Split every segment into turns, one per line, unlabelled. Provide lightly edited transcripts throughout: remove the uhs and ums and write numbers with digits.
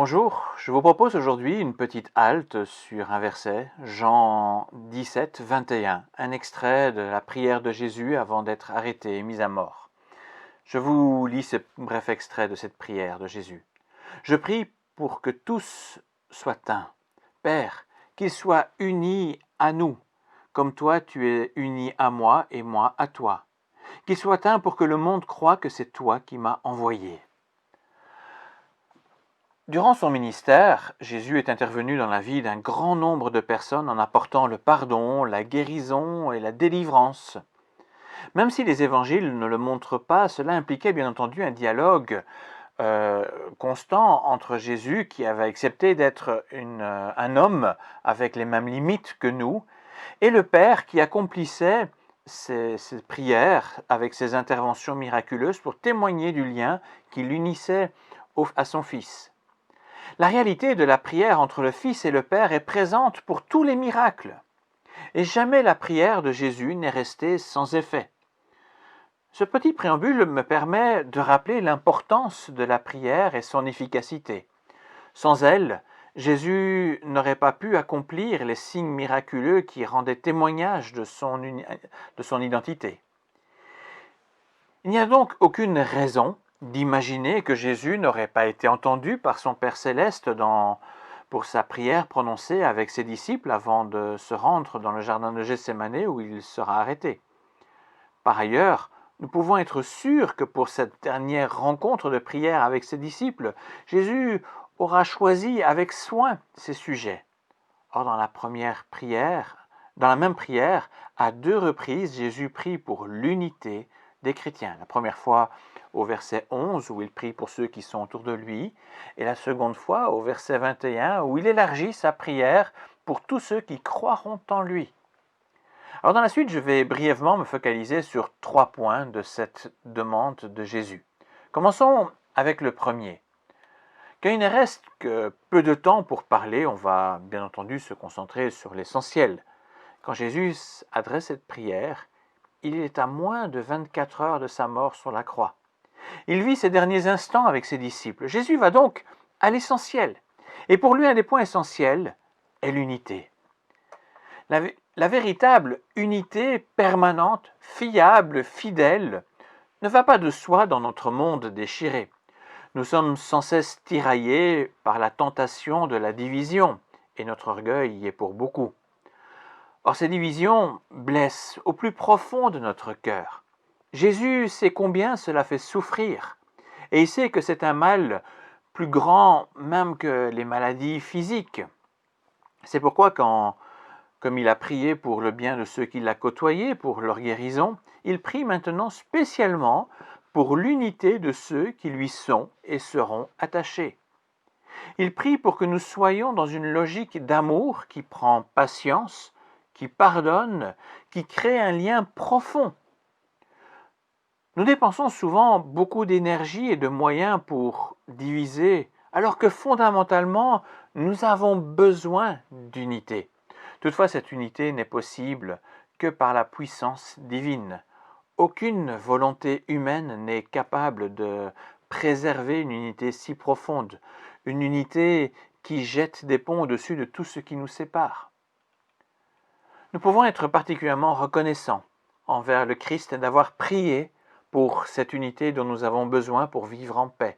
Bonjour, je vous propose aujourd'hui une petite halte sur un verset, Jean 17, 21, un extrait de la prière de Jésus avant d'être arrêté et mis à mort. Je vous lis ce bref extrait de cette prière de Jésus. Je prie pour que tous soient un. Père, qu'ils soient unis à nous, comme toi tu es uni à moi et moi à toi. Qu'ils soient un pour que le monde croie que c'est toi qui m'as envoyé. Durant son ministère, Jésus est intervenu dans la vie d'un grand nombre de personnes en apportant le pardon, la guérison et la délivrance. Même si les évangiles ne le montrent pas, cela impliquait bien entendu un dialogue constant entre Jésus, qui avait accepté d'être un homme avec les mêmes limites que nous, et le Père qui accomplissait ses prières avec ses interventions miraculeuses pour témoigner du lien qui l'unissait à son Fils. La réalité de la prière entre le Fils et le Père est présente pour tous les miracles. Et jamais la prière de Jésus n'est restée sans effet. Ce petit préambule me permet de rappeler l'importance de la prière et son efficacité. Sans elle, Jésus n'aurait pas pu accomplir les signes miraculeux qui rendaient témoignage de son identité. Il n'y a donc aucune raison d'imaginer que Jésus n'aurait pas été entendu par son Père céleste pour sa prière prononcée avec ses disciples avant de se rendre dans le jardin de Gethsémani où il sera arrêté. Par ailleurs, nous pouvons être sûrs que pour cette dernière rencontre de prière avec ses disciples, Jésus aura choisi avec soin ses sujets. Or, dans la même prière, à 2 reprises, Jésus prie pour l'unité des chrétiens. La première fois au verset 11 où il prie pour ceux qui sont autour de lui, et la seconde fois au verset 21 où il élargit sa prière pour tous ceux qui croiront en lui. Alors dans la suite, je vais brièvement me focaliser sur 3 points de cette demande de Jésus. Commençons avec le premier. Quand il ne reste que peu de temps pour parler, on va bien entendu se concentrer sur l'essentiel. Quand Jésus adresse cette prière, il est à moins de 24 heures de sa mort sur la croix. Il vit ses derniers instants avec ses disciples. Jésus va donc à l'essentiel. Et pour lui, un des points essentiels est l'unité. La véritable unité permanente, fiable, fidèle, ne va pas de soi dans notre monde déchiré. Nous sommes sans cesse tiraillés par la tentation de la division, et notre orgueil y est pour beaucoup. Or, ces divisions blessent au plus profond de notre cœur. Jésus sait combien cela fait souffrir, et il sait que c'est un mal plus grand même que les maladies physiques. C'est pourquoi comme il a prié pour le bien de ceux qui l'a côtoyé, pour leur guérison, il prie maintenant spécialement pour l'unité de ceux qui lui sont et seront attachés. Il prie pour que nous soyons dans une logique d'amour qui prend patience, qui pardonne, qui crée un lien profond. Nous dépensons souvent beaucoup d'énergie et de moyens pour diviser, alors que fondamentalement, nous avons besoin d'unité. Toutefois, cette unité n'est possible que par la puissance divine. Aucune volonté humaine n'est capable de préserver une unité si profonde, une unité qui jette des ponts au-dessus de tout ce qui nous sépare. Nous pouvons être particulièrement reconnaissants envers le Christ d'avoir prié pour cette unité dont nous avons besoin pour vivre en paix.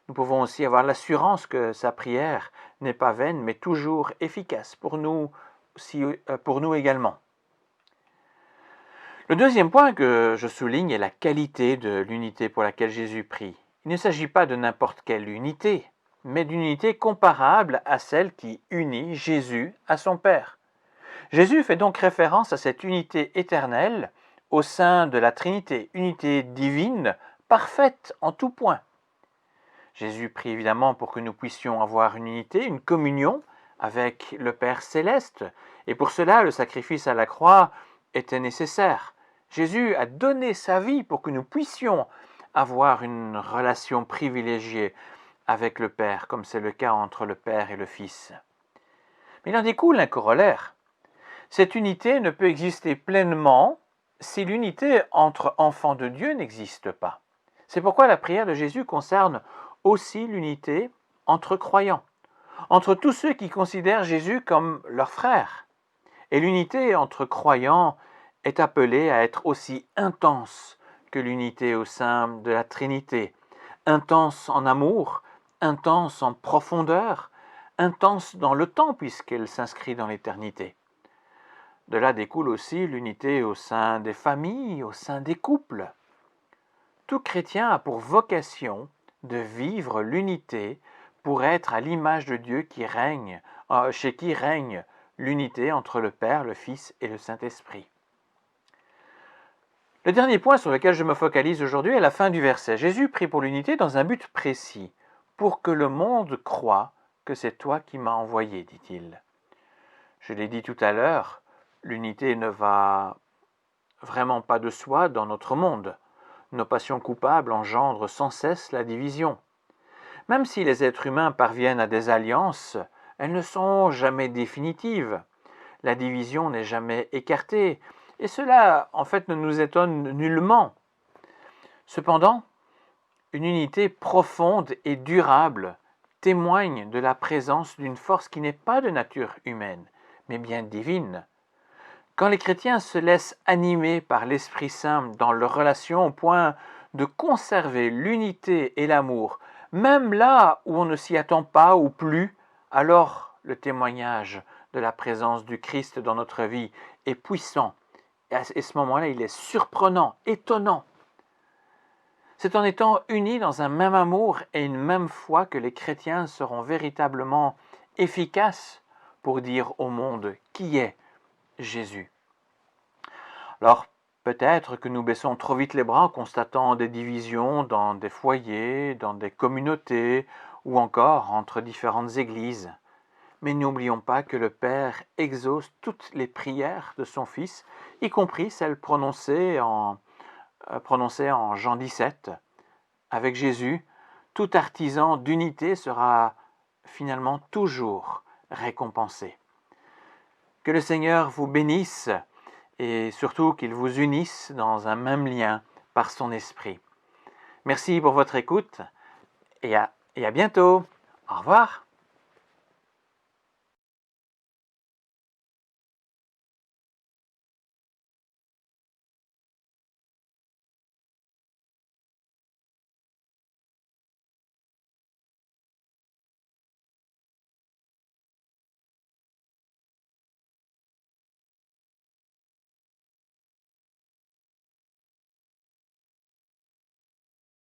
Nous pouvons aussi avoir l'assurance que sa prière n'est pas vaine, mais toujours efficace pour nous également. Le deuxième point que je souligne est la qualité de l'unité pour laquelle Jésus prie. Il ne s'agit pas de n'importe quelle unité, mais d'une unité comparable à celle qui unit Jésus à son Père. Jésus fait donc référence à cette unité éternelle au sein de la Trinité, unité divine, parfaite en tout point. Jésus prie évidemment pour que nous puissions avoir une unité, une communion avec le Père céleste, et pour cela le sacrifice à la croix était nécessaire. Jésus a donné sa vie pour que nous puissions avoir une relation privilégiée avec le Père, comme c'est le cas entre le Père et le Fils. Mais il en découle un corollaire. Cette unité ne peut exister pleinement si l'unité entre enfants de Dieu n'existe pas. C'est pourquoi la prière de Jésus concerne aussi l'unité entre croyants, entre tous ceux qui considèrent Jésus comme leur frère. Et l'unité entre croyants est appelée à être aussi intense que l'unité au sein de la Trinité, intense en amour, intense en profondeur, intense dans le temps puisqu'elle s'inscrit dans l'éternité. De là découle aussi l'unité au sein des familles, au sein des couples. Tout chrétien a pour vocation de vivre l'unité pour être à l'image de Dieu qui règne, chez qui règne l'unité entre le Père, le Fils et le Saint-Esprit. Le dernier point sur lequel je me focalise aujourd'hui est la fin du verset. Jésus prie pour l'unité dans un but précis, pour que le monde croie que c'est toi qui m'as envoyé, dit-il. Je l'ai dit tout à l'heure, l'unité ne va vraiment pas de soi dans notre monde. Nos passions coupables engendrent sans cesse la division. Même si les êtres humains parviennent à des alliances, elles ne sont jamais définitives. La division n'est jamais écartée, et cela, en fait, ne nous étonne nullement. Cependant, une unité profonde et durable témoigne de la présence d'une force qui n'est pas de nature humaine, mais bien divine. Quand les chrétiens se laissent animer par l'Esprit Saint dans leurs relations au point de conserver l'unité et l'amour, même là où on ne s'y attend pas ou plus, alors le témoignage de la présence du Christ dans notre vie est puissant. Et à ce moment-là, il est surprenant, étonnant. C'est en étant unis dans un même amour et une même foi que les chrétiens seront véritablement efficaces pour dire au monde qui est Jésus. Alors, peut-être que nous baissons trop vite les bras en constatant des divisions dans des foyers, dans des communautés ou encore entre différentes églises. Mais n'oublions pas que le Père exauce toutes les prières de son Fils, y compris celles prononcées en Jean 17. Avec Jésus, tout artisan d'unité sera finalement toujours récompensé. Que le Seigneur vous bénisse et surtout qu'il vous unisse dans un même lien par son esprit. Merci pour votre écoute et à bientôt. Au revoir.